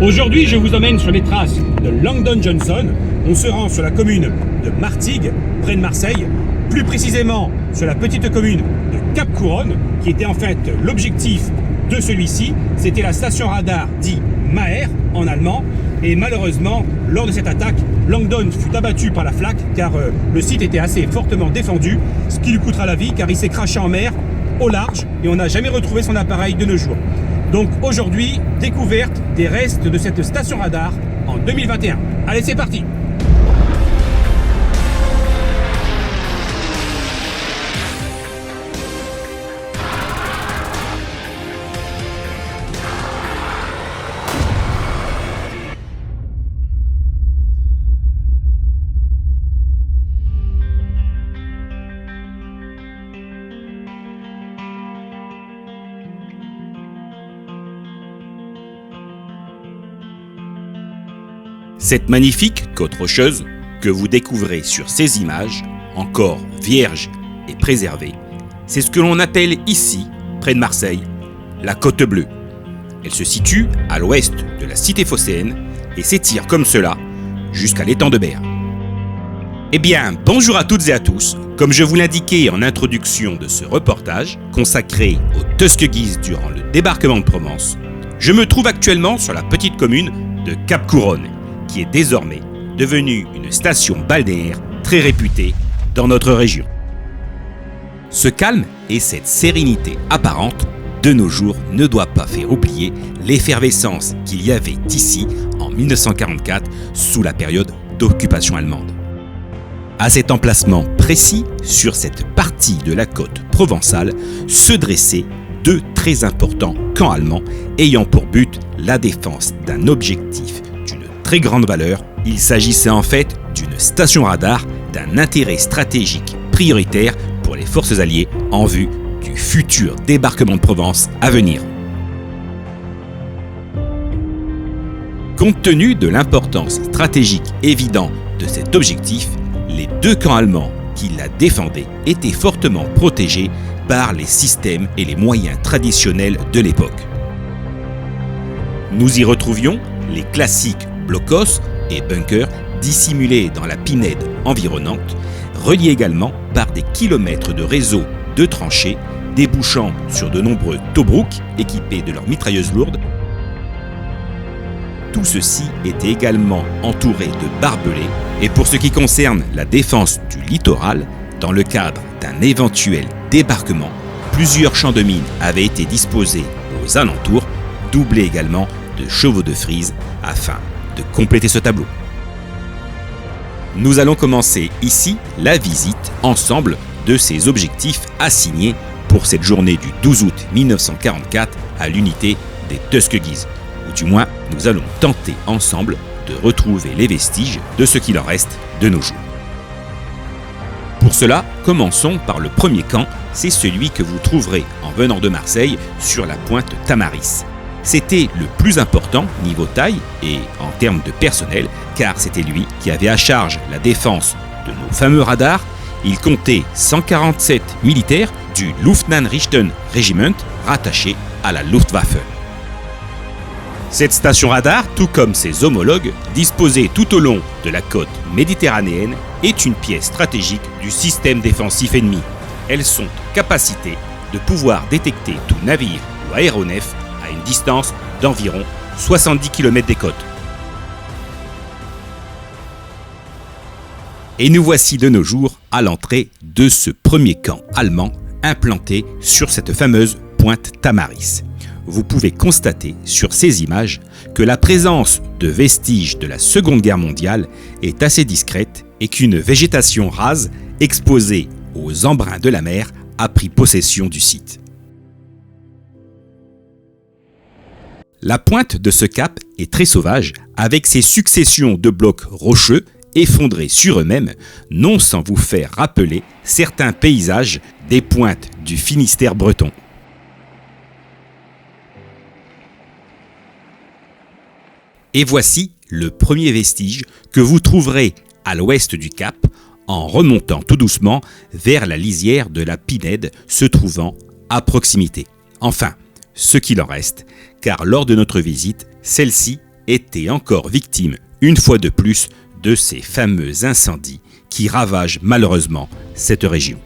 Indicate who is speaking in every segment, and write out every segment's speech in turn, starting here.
Speaker 1: Aujourd'hui, je vous emmène sur les traces de Langdon Johnson. On se rend sur la commune de Martigues, près de Marseille, plus précisément sur la petite commune de Cap-Couronne, qui était en fait l'objectif de celui-ci. C'était la station radar dit Maer en allemand. Et malheureusement, lors de cette attaque, Langdon fut abattu par la flak car le site était assez fortement défendu, ce qui lui coûtera la vie car il s'est craché en mer au large et on n'a jamais retrouvé son appareil de nos jours. Donc aujourd'hui, découverte des restes de cette station radar en 2021. Allez, c'est parti!
Speaker 2: Cette magnifique côte rocheuse que vous découvrez sur ces images, encore vierge et préservée, c'est ce que l'on appelle ici, près de Marseille, la Côte Bleue. Elle se situe à l'ouest de la cité phocéenne et s'étire comme cela jusqu'à l'étang de Berre. Eh bien, bonjour à toutes et à tous. Comme je vous l'indiquais en introduction de ce reportage consacré aux Tuskeghees durant le débarquement de Provence, je me trouve actuellement sur la petite commune de Cap-Couronne, qui est désormais devenue une station balnéaire très réputée dans notre région. Ce calme et cette sérénité apparente de nos jours ne doit pas faire oublier l'effervescence qu'il y avait ici en 1944 sous la période d'occupation allemande. À cet emplacement précis, sur cette partie de la côte provençale, se dressaient deux très importants camps allemands ayant pour but la défense d'un objectif très grande valeur. Il s'agissait en fait d'une station radar d'un intérêt stratégique prioritaire pour les forces alliées en vue du futur débarquement de Provence à venir. Compte tenu de l'importance stratégique évidente de cet objectif, les deux camps allemands qui la défendaient étaient fortement protégés par les systèmes et les moyens traditionnels de l'époque. Nous y retrouvions les classiques blocos et bunkers dissimulés dans la pinède environnante, reliés également par des kilomètres de réseaux de tranchées débouchant sur de nombreux tobrouks équipés de leurs mitrailleuses lourdes. Tout ceci était également entouré de barbelés et pour ce qui concerne la défense du littoral, dans le cadre d'un éventuel débarquement, plusieurs champs de mines avaient été disposés aux alentours, doublés également de chevaux de frise afin de compléter ce tableau. Nous allons commencer ici la visite ensemble de ces objectifs assignés pour cette journée du 12 août 1944 à l'unité des Tuskeghees, ou du moins nous allons tenter ensemble de retrouver les vestiges de ce qu'il en reste de nos jours. Pour cela, commençons par le premier camp, c'est celui que vous trouverez en venant de Marseille sur la pointe Tamaris. C'était le plus important niveau taille et en termes de personnel, car c'était lui qui avait à charge la défense de nos fameux radars. Il comptait 147 militaires du Luftlandrichten Regiment rattachés à la Luftwaffe. Cette station radar, tout comme ses homologues, disposée tout au long de la côte méditerranéenne, est une pièce stratégique du système défensif ennemi. Elles sont en capacité de pouvoir détecter tout navire ou aéronef à une distance d'environ 70 km des côtes. Et nous voici de nos jours à l'entrée de ce premier camp allemand implanté sur cette fameuse pointe Tamaris. Vous pouvez constater sur ces images que la présence de vestiges de la Seconde Guerre mondiale est assez discrète et qu'une végétation rase exposée aux embruns de la mer a pris possession du site. La pointe de ce cap est très sauvage, avec ses successions de blocs rocheux effondrés sur eux-mêmes, non sans vous faire rappeler certains paysages des pointes du Finistère breton. Et voici le premier vestige que vous trouverez à l'ouest du cap, en remontant tout doucement vers la lisière de la Pinède se trouvant à proximité. Enfin, ce qu'il en reste, car lors de notre visite, celle-ci était encore victime, une fois de plus, de ces fameux incendies qui ravagent malheureusement cette région.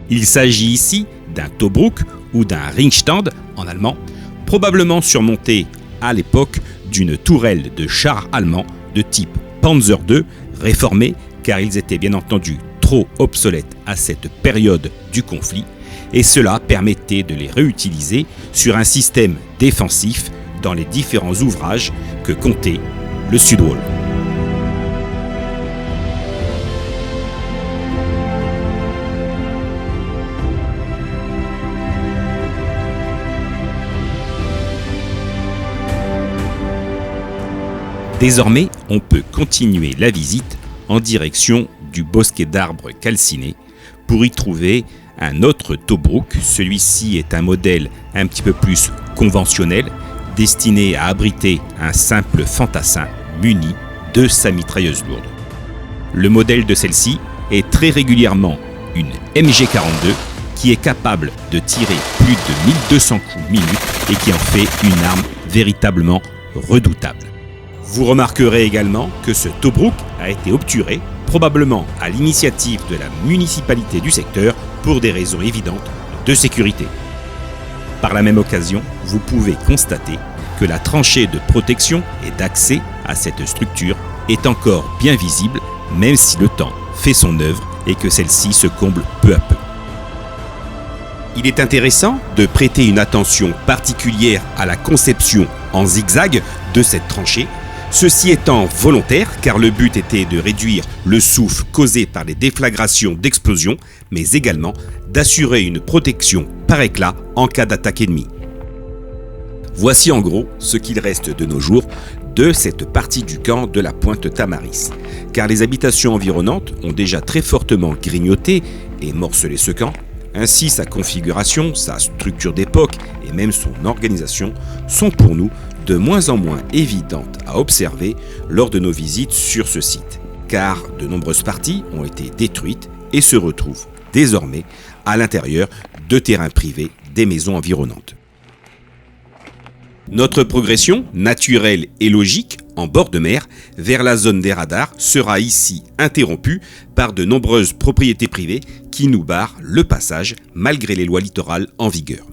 Speaker 2: Il s'agit ici d'un Tobruk ou d'un Ringstand en allemand, probablement surmonté à l'époque d'une tourelle de chars allemands de type Panzer II réformés car ils étaient bien entendu trop obsolètes à cette période du conflit et cela permettait de les réutiliser sur un système défensif dans les différents ouvrages que comptait le Südwall. Désormais, on peut continuer la visite en direction du bosquet d'arbres calcinés pour y trouver un autre Tobruk. Celui-ci est un modèle un petit peu plus conventionnel, destiné à abriter un simple fantassin muni de sa mitrailleuse lourde. Le modèle de celle-ci est très régulièrement une MG42 qui est capable de tirer plus de 1200 coups minute et qui en fait une arme véritablement redoutable. Vous remarquerez également que ce Tobruk a été obturé, probablement à l'initiative de la municipalité du secteur pour des raisons évidentes de sécurité. Par la même occasion, vous pouvez constater que la tranchée de protection et d'accès à cette structure est encore bien visible, même si le temps fait son œuvre et que celle-ci se comble peu à peu. Il est intéressant de prêter une attention particulière à la conception en zigzag de cette tranchée, ceci étant volontaire car le but était de réduire le souffle causé par les déflagrations d'explosion, mais également d'assurer une protection par éclat en cas d'attaque ennemie. Voici en gros ce qu'il reste de nos jours de cette partie du camp de la pointe Tamaris, car les habitations environnantes ont déjà très fortement grignoté et morcelé ce camp. Ainsi, sa configuration, sa structure d'époque et même son organisation sont pour nous de moins en moins évidentes à observer lors de nos visites sur ce site, car de nombreuses parties ont été détruites et se retrouvent désormais à l'intérieur de terrains privés des maisons environnantes. Notre progression, naturelle et logique, en bord de mer, vers la zone des radars, sera ici interrompue par de nombreuses propriétés privées qui nous barrent le passage malgré les lois littorales en vigueur.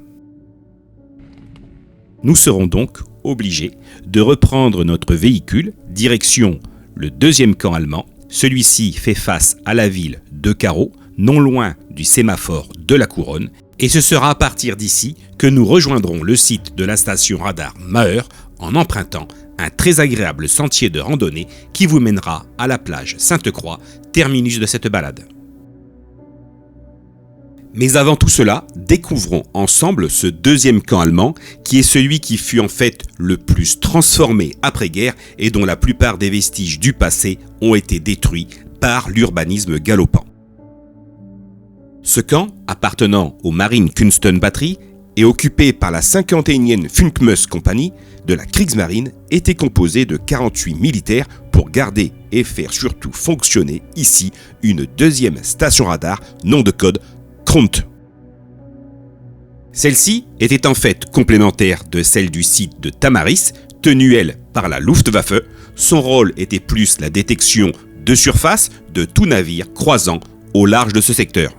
Speaker 2: Nous serons donc obligés de reprendre notre véhicule, direction le deuxième camp allemand. Celui-ci fait face à la ville de Carreau, non loin du sémaphore de la Couronne, et ce sera à partir d'ici que nous rejoindrons le site de la station radar Maheur en empruntant un très agréable sentier de randonnée qui vous mènera à la plage Sainte-Croix, terminus de cette balade. Mais avant tout cela, découvrons ensemble ce deuxième camp allemand qui est celui qui fut en fait le plus transformé après-guerre et dont la plupart des vestiges du passé ont été détruits par l'urbanisme galopant. Ce camp, appartenant aux Marine Kunsten Batterie et occupé par la 51e Funkmus Compagnie de la Kriegsmarine, était composé de 48 militaires pour garder et faire surtout fonctionner ici une deuxième station radar, nom de code Kront. Celle-ci était en fait complémentaire de celle du site de Tamaris, tenue elle par la Luftwaffe. Son rôle était plus la détection de surface de tout navire croisant au large de ce secteur.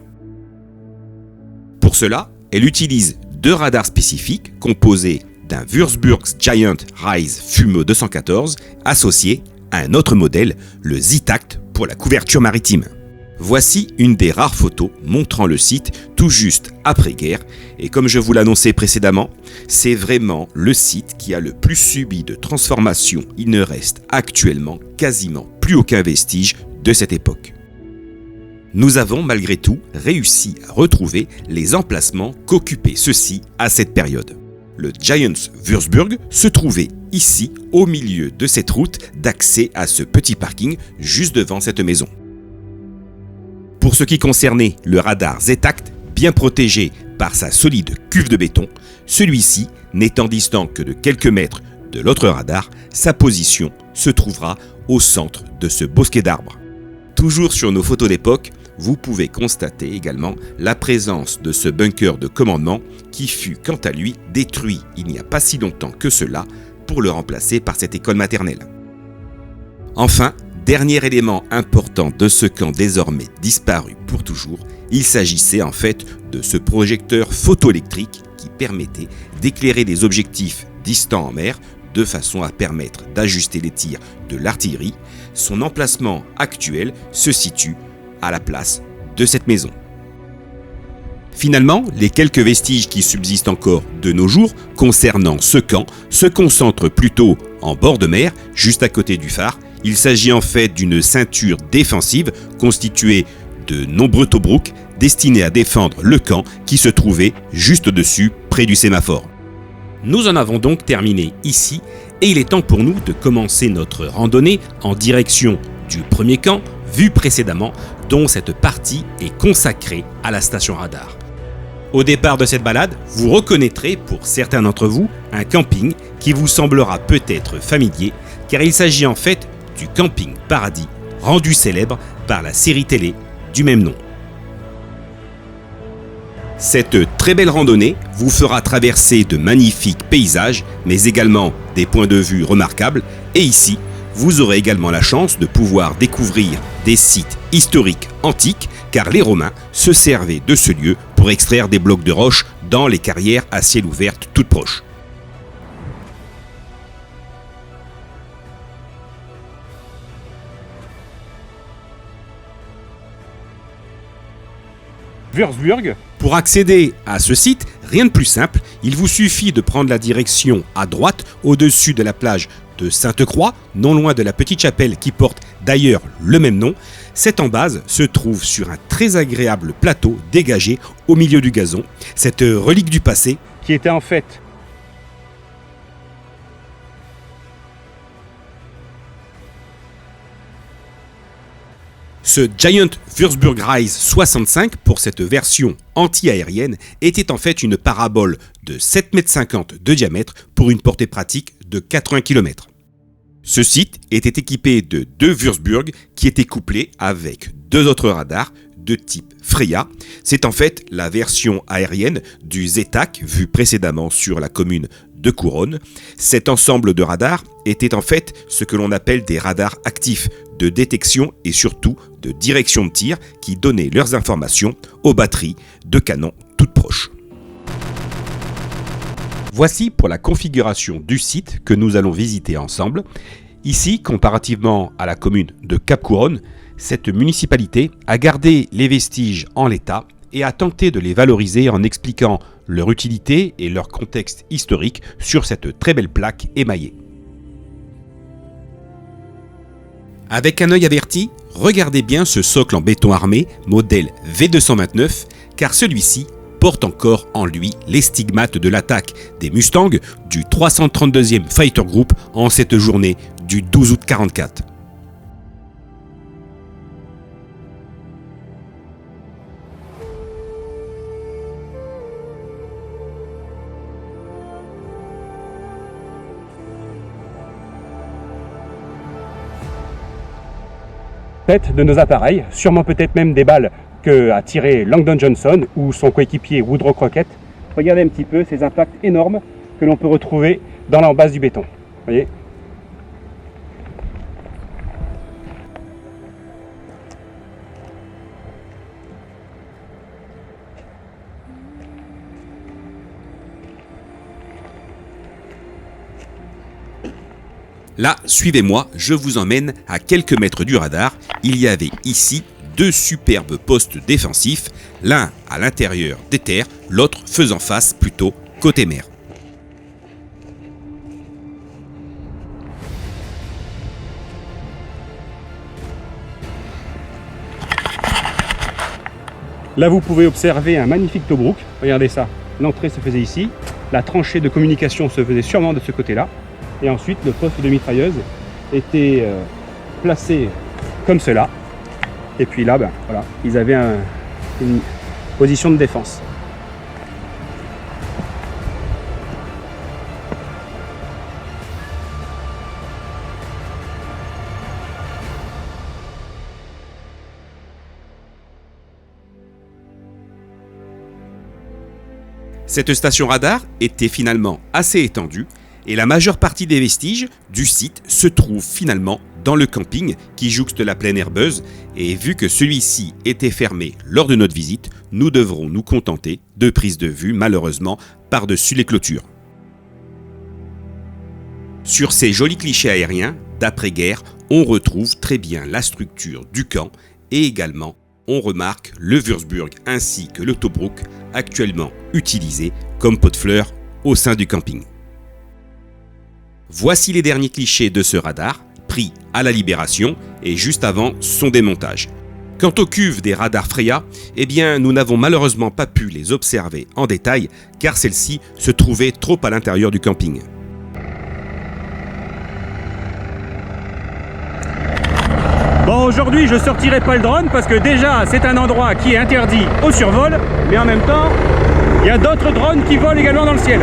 Speaker 2: Pour cela, elle utilise deux radars spécifiques composés d'un Würzburg Giant Rise Fumo 214 associé à un autre modèle, le Z-Tact pour la couverture maritime. Voici une des rares photos montrant le site tout juste après-guerre et comme je vous l'annonçais précédemment, c'est vraiment le site qui a le plus subi de transformation. Il ne reste actuellement quasiment plus aucun vestige de cette époque. Nous avons malgré tout réussi à retrouver les emplacements qu'occupaient ceux-ci à cette période. Le Giants Würzburg se trouvait ici au milieu de cette route d'accès à ce petit parking juste devant cette maison. Pour ce qui concernait le radar Z-Tact, bien protégé par sa solide cuve de béton, celui-ci n'étant distant que de quelques mètres de l'autre radar, sa position se trouvera au centre de ce bosquet d'arbres. Toujours sur nos photos d'époque, vous pouvez constater également la présence de ce bunker de commandement qui fut quant à lui détruit il n'y a pas si longtemps que cela pour le remplacer par cette école maternelle. Enfin, dernier élément important de ce camp désormais disparu pour toujours, il s'agissait en fait de ce projecteur photoélectrique qui permettait d'éclairer des objectifs distants en mer de façon à permettre d'ajuster les tirs de l'artillerie. Son emplacement actuel se situe à la place de cette maison. Finalement, les quelques vestiges qui subsistent encore de nos jours concernant ce camp se concentrent plutôt en bord de mer, juste à côté du phare. Il s'agit en fait d'une ceinture défensive constituée de nombreux tobrouks destinés à défendre le camp qui se trouvait juste au-dessus, près du sémaphore. Nous en avons donc terminé ici et il est temps pour nous de commencer notre randonnée en direction du premier camp vu précédemment, dont cette partie est consacrée à la station radar. Au départ de cette balade, vous reconnaîtrez pour certains d'entre vous un camping qui vous semblera peut-être familier car il s'agit en fait du camping Paradis, rendu célèbre par la série télé du même nom. Cette très belle randonnée vous fera traverser de magnifiques paysages, mais également des points de vue remarquables. Et ici, vous aurez également la chance de pouvoir découvrir des sites historiques antiques, car les Romains se servaient de ce lieu pour extraire des blocs de roche dans les carrières à ciel ouvert toutes proches.
Speaker 1: Würzburg.
Speaker 2: Pour accéder à ce site, rien de plus simple, il vous suffit de prendre la direction à droite au-dessus de la plage de Sainte-Croix, non loin de la petite chapelle qui porte d'ailleurs le même nom. Cette embase se trouve sur un très agréable plateau dégagé au milieu du gazon. Cette relique du passé,
Speaker 1: Qui était en fait
Speaker 2: ce Giant Würzburg Rise 65 pour cette version anti-aérienne était en fait une parabole de 7,50 m de diamètre pour une portée pratique de 80 km. Ce site était équipé de 2 Würzburg qui étaient couplés avec 2 autres radars de type Freya. C'est en fait la version aérienne du Zetak vu précédemment sur la commune de Couronne. Cet ensemble de radars était en fait ce que l'on appelle des radars actifs de détection et surtout de direction de tir qui donnaient leurs informations aux batteries de canons toutes proches. Voici pour la configuration du site que nous allons visiter ensemble. Ici, comparativement à la commune de Cap-Couronne, cette municipalité a gardé les vestiges en l'état et a tenté de les valoriser en expliquant leur utilité et leur contexte historique sur cette très belle plaque émaillée. Avec un œil averti, regardez bien ce socle en béton armé modèle V229 car celui-ci porte encore en lui les stigmates de l'attaque des Mustangs du 332e Fighter Group en cette journée du 12 août 1944.
Speaker 1: de nos appareils, sûrement peut-être même des balles qu'a tiré Langdon Johnson ou son coéquipier Woodrow Crockett. Regardez un petit peu ces impacts énormes que l'on peut retrouver dans l'embase du béton. Voyez ?
Speaker 2: Là, suivez-moi, je vous emmène à quelques mètres du radar. Il y avait ici 2 superbes postes défensifs, l'un à l'intérieur des terres, l'autre faisant face plutôt côté mer.
Speaker 1: Là, vous pouvez observer un magnifique Tobruk. Regardez ça. L'entrée se faisait ici. La tranchée de communication se faisait sûrement de ce côté-là. Et ensuite, le poste de mitrailleuse était placé comme cela. Et puis là, voilà, ils avaient une position de défense.
Speaker 2: Cette station radar était finalement assez étendue Et la majeure partie des vestiges du site se trouve finalement dans le camping qui jouxte la plaine herbeuse, et vu que celui-ci était fermé lors de notre visite, nous devrons nous contenter de prises de vue malheureusement par-dessus les clôtures. Sur ces jolis clichés aériens d'après-guerre, on retrouve très bien la structure du camp et également on remarque le Würzburg ainsi que le Tobruk actuellement utilisés comme pot de fleurs au sein du camping. Voici les derniers clichés de ce radar, pris à la Libération et juste avant son démontage. Quant aux cuves des radars Freya, eh bien nous n'avons malheureusement pas pu les observer en détail car celles-ci se trouvaient trop à l'intérieur du camping.
Speaker 1: Bon, aujourd'hui je sortirai pas le drone parce que déjà c'est un endroit qui est interdit au survol, mais en même temps il y a d'autres drones qui volent également dans le ciel.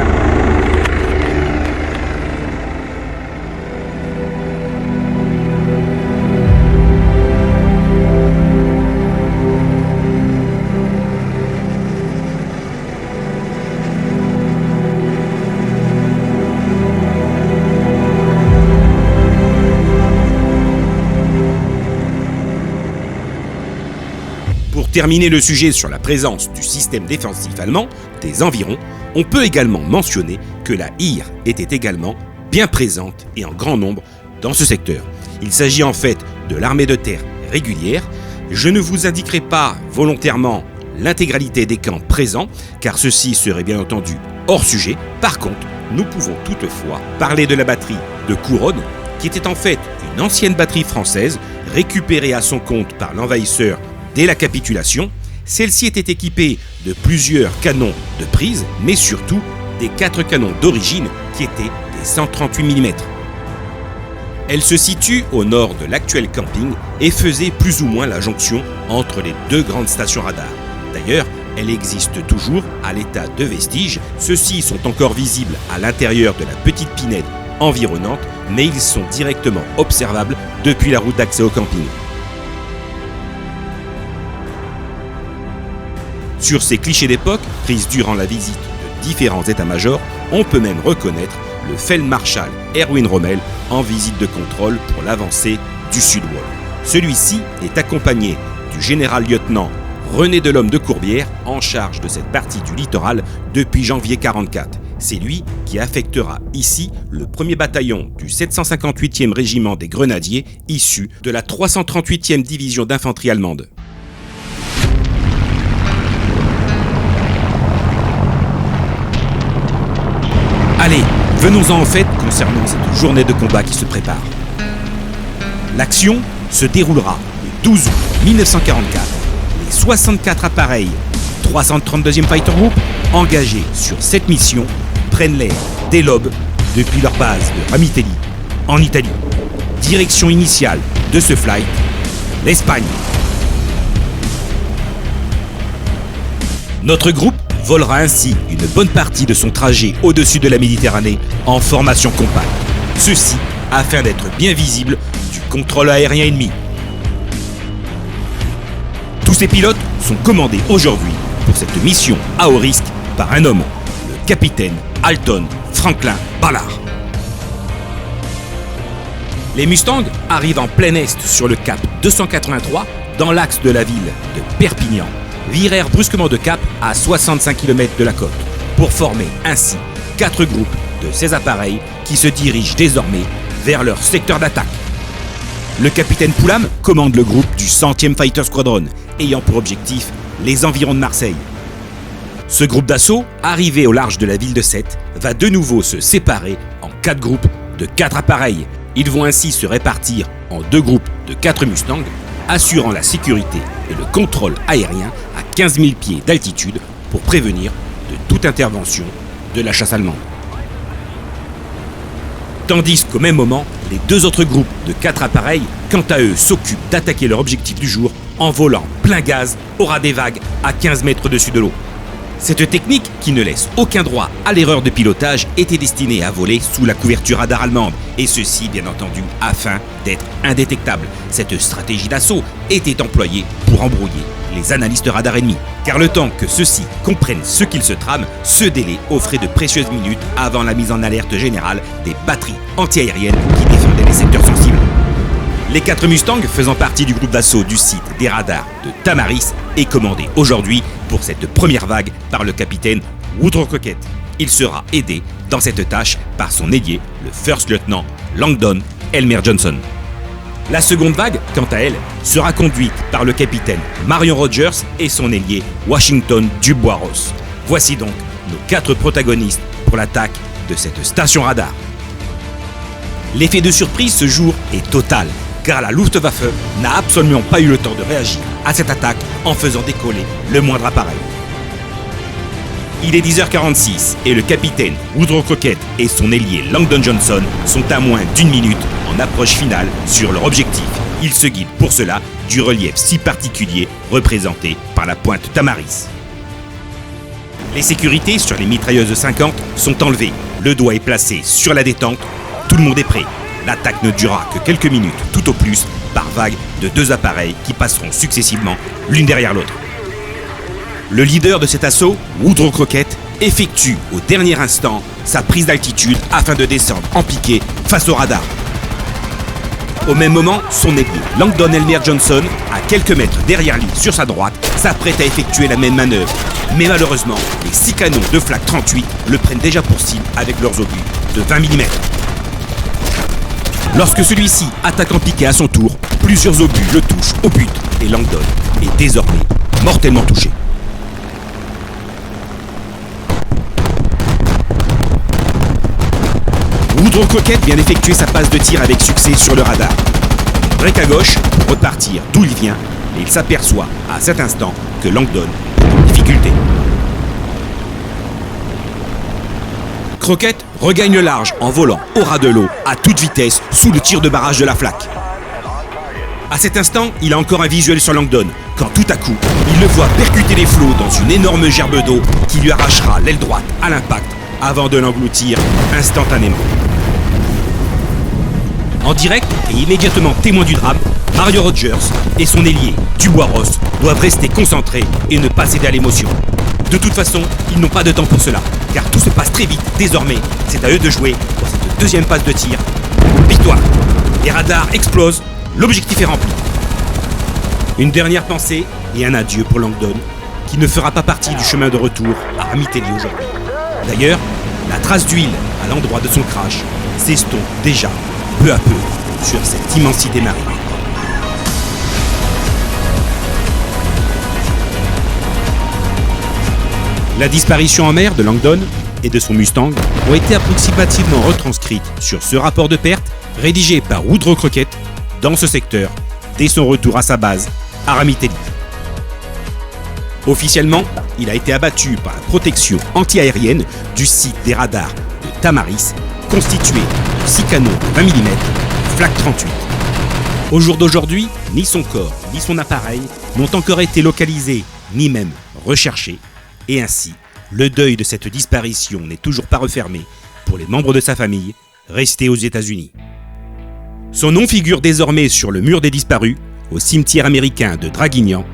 Speaker 2: Pour terminer le sujet sur la présence du système défensif allemand des environs, on peut également mentionner que la IR était également bien présente et en grand nombre dans ce secteur. Il s'agit en fait de l'armée de terre régulière. Je ne vous indiquerai pas volontairement l'intégralité des camps présents, car ceci serait bien entendu hors sujet. Par contre, nous pouvons toutefois parler de la batterie de Couronne, qui était en fait une ancienne batterie française récupérée à son compte par l'envahisseur dès la capitulation. Celle-ci était équipée de plusieurs canons de prise, mais surtout des 4 canons d'origine qui étaient des 138 mm. Elle se situe au nord de l'actuel camping et faisait plus ou moins la jonction entre les 2 grandes stations radar. D'ailleurs, elle existe toujours à l'état de vestige. Ceux-ci sont encore visibles à l'intérieur de la petite pinède environnante, mais ils sont directement observables depuis la route d'accès au camping. Sur ces clichés d'époque, pris durant la visite de différents états-majors, on peut même reconnaître le Feldmarschall Erwin Rommel en visite de contrôle pour l'avancée du Sud-Wall. Celui-ci est accompagné du général-lieutenant René Delhomme de Courbières en charge de cette partie du littoral depuis janvier 1944. C'est lui qui affectera ici le 1er bataillon du 758e régiment des grenadiers issu de la 338e division d'infanterie allemande. Allez, venons-en en fait concernant cette journée de combat qui se prépare. L'action se déroulera le 12 août 1944. Les 64 appareils du 332e Fighter Group engagés sur cette mission prennent l'air dès l'aube depuis leur base de Ramitelli en Italie. Direction initiale de ce flight, l'Espagne. Notre groupe volera ainsi une bonne partie de son trajet au-dessus de la Méditerranée en formation compacte. Ceci afin d'être bien visible du contrôle aérien ennemi. Tous ces pilotes sont commandés aujourd'hui pour cette mission à haut risque par un homme, le capitaine Alton Franklin Ballard. Les Mustangs arrivent en plein est sur le cap 283 dans l'axe de la ville de Perpignan. Virèrent brusquement de cap à 65 km de la côte pour former ainsi 4 groupes de ces appareils qui se dirigent désormais vers leur secteur d'attaque. Le capitaine Poulam commande le groupe du 100e Fighter Squadron ayant pour objectif les environs de Marseille. Ce groupe d'assaut, arrivé au large de la ville de Sète, va de nouveau se séparer en 4 groupes de 4 appareils. Ils vont ainsi se répartir en 2 groupes de 4 Mustangs, assurant la sécurité et le contrôle aérien à 15 000 pieds d'altitude pour prévenir de toute intervention de la chasse allemande. Tandis qu'au même moment, les 2 autres groupes de 4 appareils, quant à eux, s'occupent d'attaquer leur objectif du jour en volant plein gaz au ras des vagues à 15 mètres au-dessus de l'eau. Cette technique, qui ne laisse aucun droit à l'erreur de pilotage, était destinée à voler sous la couverture radar allemande, et ceci bien entendu afin d'être indétectable. Cette stratégie d'assaut était employée pour embrouiller les analystes radar ennemis, car le temps que ceux-ci comprennent ce qu'ils se trament, ce délai offrait de précieuses minutes avant la mise en alerte générale des batteries antiaériennes qui défendaient les secteurs sensibles. Les 4 Mustangs, faisant partie du groupe d'assaut du site des radars de Tamaris, est commandé aujourd'hui pour cette première vague par le capitaine Woodrow Crockett. Il sera aidé dans cette tâche par son ailier, le First Lieutenant Langdon Elmer Johnson. La seconde vague, quant à elle, sera conduite par le capitaine Marion Rogers et son ailier Washington Dubois-Ross. Voici donc nos 4 protagonistes pour l'attaque de cette station radar. L'effet de surprise ce jour est total, car la Luftwaffe n'a absolument pas eu le temps de réagir à cette attaque en faisant décoller le moindre appareil. Il est 10h46 et le capitaine Woodrow Crockett et son ailier Langdon Johnson sont à moins d'1 minute en approche finale sur leur objectif. Ils se guident pour cela du relief si particulier représenté par la pointe Tamaris. Les sécurités sur les mitrailleuses 50 sont enlevées, le doigt est placé sur la détente, tout le monde est prêt. L'attaque ne durera que quelques minutes, tout au plus, par vague de 2 appareils qui passeront successivement l'une derrière l'autre. Le leader de cet assaut, Woodrow Crockett, effectue au dernier instant sa prise d'altitude afin de descendre en piqué face au radar. Au même moment, son ailier, Langdon Elmer Johnson, à quelques mètres derrière lui sur sa droite, s'apprête à effectuer la même manœuvre. Mais malheureusement, les 6 canons de Flak 38 le prennent déjà pour cible avec leurs obus de 20 mm. Lorsque celui-ci attaque en piqué à son tour, plusieurs obus le touchent au but et Langdon est désormais mortellement touché. Woodrow Crockett vient d'effectuer sa passe de tir avec succès sur le radar. Il break à gauche pour repartir d'où il vient et il s'aperçoit à cet instant que Langdon est en difficulté. Crockett regagne le large en volant au ras de l'eau à toute vitesse sous le tir de barrage de la Flak. À cet instant, il a encore un visuel sur Langdon, quand tout à coup, il le voit percuter les flots dans une énorme gerbe d'eau qui lui arrachera l'aile droite à l'impact avant de l'engloutir instantanément. En direct et immédiatement témoin du drame, Mario Rogers et son ailier Dubois-Ross doivent rester concentrés et ne pas céder à l'émotion. De toute façon, ils n'ont pas de temps pour cela, car tout se passe très vite désormais. C'est à eux de jouer pour cette deuxième passe de tir. Victoire. Les radars explosent, l'objectif est rempli. Une dernière pensée et un adieu pour Langdon, qui ne fera pas partie du chemin de retour à Amitelli aujourd'hui. D'ailleurs, la trace d'huile à l'endroit de son crash s'estompe déjà peu à peu sur cette immensité marine. La disparition en mer de Langdon et de son Mustang ont été approximativement retranscrites sur ce rapport de perte rédigé par Woodrow Crockett dans ce secteur dès son retour à sa base à Ramitelli. Officiellement, il a été abattu par la protection antiaérienne du site des radars de Tamaris, constitué de 6 canons de 20 mm Flak 38. Au jour d'aujourd'hui, ni son corps ni son appareil n'ont encore été localisés ni même recherchés, et ainsi, le deuil de cette disparition n'est toujours pas refermé pour les membres de sa famille restés aux États-Unis. Son nom figure désormais sur le mur des disparus au cimetière américain de Draguignan,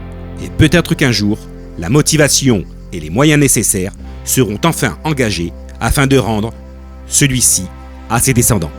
Speaker 2: et peut-être qu'un jour, la motivation et les moyens nécessaires seront enfin engagés afin de rendre celui-ci à ses descendants.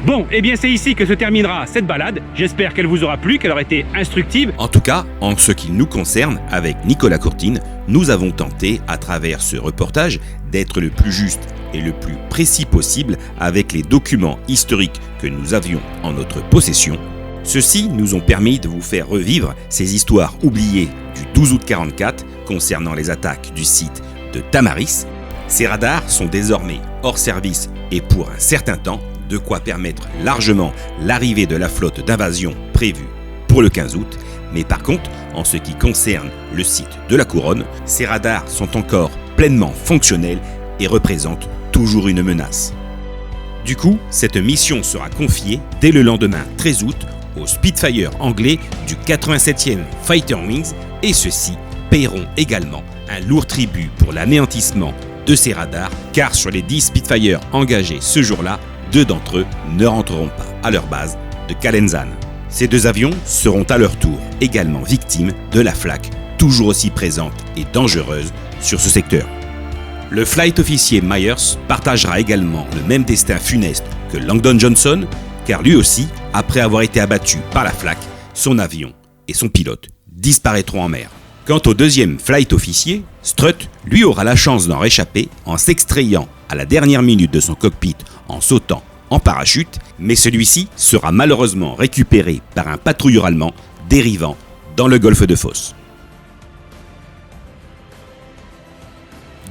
Speaker 1: Bon, eh bien c'est ici que se terminera cette balade. J'espère qu'elle vous aura plu, qu'elle aura été instructive.
Speaker 2: En tout cas, en ce qui nous concerne, avec Nicolas Courtine, nous avons tenté, à travers ce reportage, d'être le plus juste et le plus précis possible avec les documents historiques que nous avions en notre possession. Ceux-ci nous ont permis de vous faire revivre ces histoires oubliées du 12 août 1944 concernant les attaques du site de Tamaris. Ces radars sont désormais hors service et pour un certain temps, de quoi permettre largement l'arrivée de la flotte d'invasion prévue pour le 15 août. Mais par contre, en ce qui concerne le site de la Couronne, ces radars sont encore pleinement fonctionnels et représentent toujours une menace. Du coup, cette mission sera confiée dès le lendemain 13 août aux Spitfire anglais du 87e Fighter Wings et ceux-ci paieront également un lourd tribut pour l'anéantissement de ces radars car sur les 10 Spitfire engagés ce jour-là, 2 d'entre eux ne rentreront pas à leur base de Calenzane. Ces 2 avions seront à leur tour également victimes de la flak toujours aussi présente et dangereuse sur ce secteur. Le flight officier Myers partagera également le même destin funeste que Langdon Johnson, car lui aussi, après avoir été abattu par la flak, son avion et son pilote disparaîtront en mer. Quant au deuxième flight officier, Strutt, lui aura la chance d'en réchapper en s'extrayant à la dernière minute de son cockpit en sautant en parachute, mais celui-ci sera malheureusement récupéré par un patrouilleur allemand dérivant dans le golfe de Fos.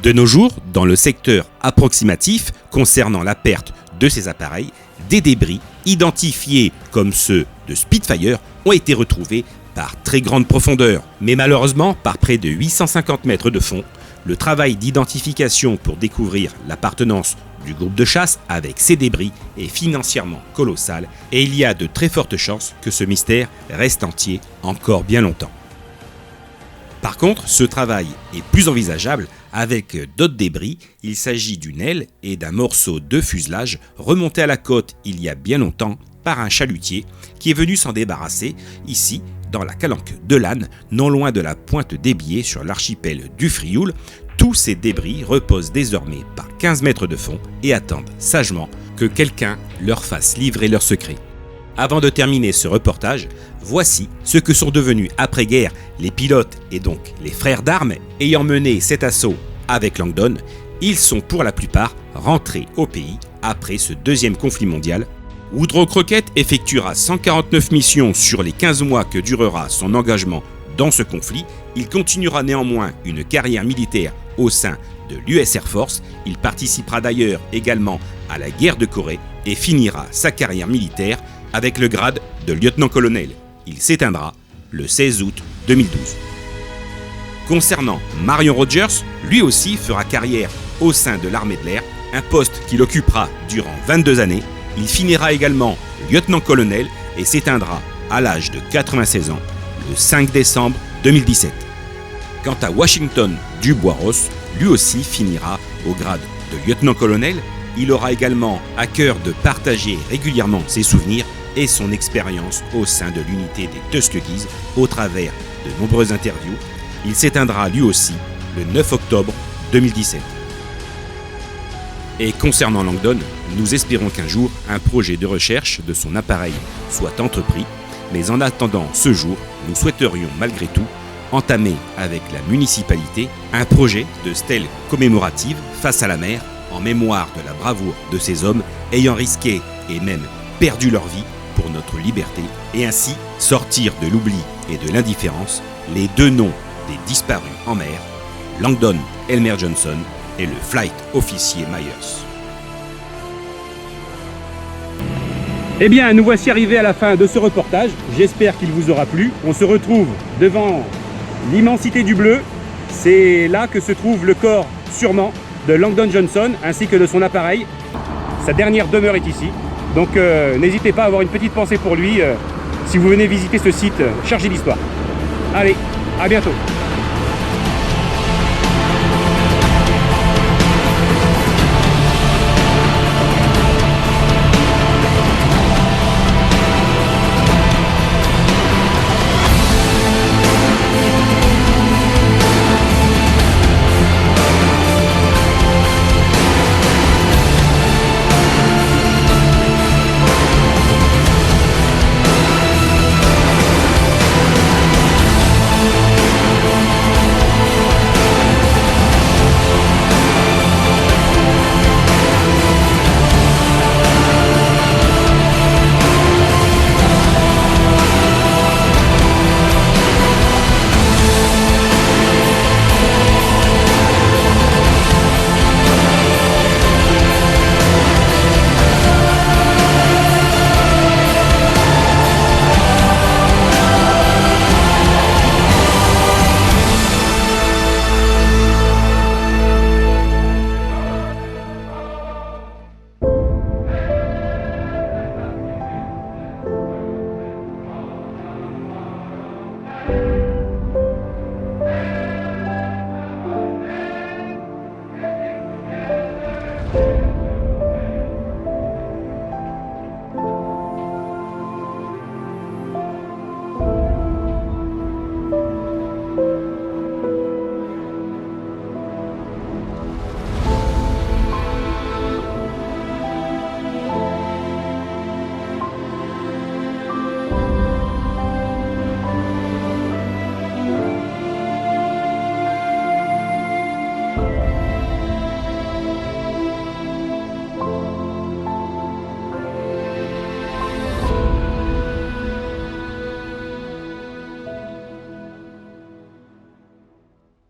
Speaker 2: De nos jours, dans le secteur approximatif concernant la perte de ces appareils, des débris identifiés comme ceux de Spitfire ont été retrouvés par très grande profondeur, mais malheureusement par près de 850 mètres de fond. Le travail d'identification pour découvrir l'appartenance du groupe de chasse avec ces débris est financièrement colossal et il y a de très fortes chances que ce mystère reste entier encore bien longtemps. Par contre, ce travail est plus envisageable avec d'autres débris. Il s'agit d'une aile et d'un morceau de fuselage remonté à la côte il y a bien longtemps par un chalutier qui est venu s'en débarrasser ici dans la calanque de l'Âne, non loin de la pointe des Biais sur l'archipel du Frioul. Tous ces débris reposent désormais par 15 mètres de fond et attendent sagement que quelqu'un leur fasse livrer leurs secrets. Avant de terminer ce reportage, voici ce que sont devenus après-guerre les pilotes et donc les frères d'armes ayant mené cet assaut avec Langdon. Ils sont pour la plupart rentrés au pays après ce deuxième conflit mondial. Woodrow Crockett effectuera 149 missions sur les 15 mois que durera son engagement dans ce conflit. Il continuera néanmoins une carrière militaire au sein de l'US Air Force. Il participera d'ailleurs également à la guerre de Corée et finira sa carrière militaire avec le grade de lieutenant-colonel. Il s'éteindra le 16 août 2012. Concernant Marion Rogers, lui aussi fera carrière au sein de l'armée de l'air, un poste qu'il occupera durant 22 années. Il finira également lieutenant-colonel et s'éteindra à l'âge de 96 ans le 5 décembre 2017. Quant à Washington Dubois-Ross, lui aussi finira au grade de lieutenant-colonel. Il aura également à cœur de partager régulièrement ses souvenirs et son expérience au sein de l'unité des Tuskegee au travers de nombreuses interviews. Il s'éteindra lui aussi le 9 octobre 2017. Et concernant Langdon, nous espérons qu'un jour, un projet de recherche de son appareil soit entrepris, mais en attendant ce jour, nous souhaiterions malgré tout entamer avec la municipalité un projet de stèle commémorative face à la mer en mémoire de la bravoure de ces hommes ayant risqué et même perdu leur vie pour notre liberté et ainsi sortir de l'oubli et de l'indifférence les 2 noms des disparus en mer, Langdon Elmer Johnson et le flight officier Myers.
Speaker 1: Eh bien, nous voici arrivés à la fin de ce reportage. J'espère qu'il vous aura plu. On se retrouve devant l'immensité du bleu. C'est là que se trouve le corps sûrement de Langdon Johnson ainsi que de son appareil. Sa dernière demeure est ici. Donc n'hésitez pas à avoir une petite pensée pour lui si vous venez visiter ce site chargé d'histoire. Allez, à bientôt.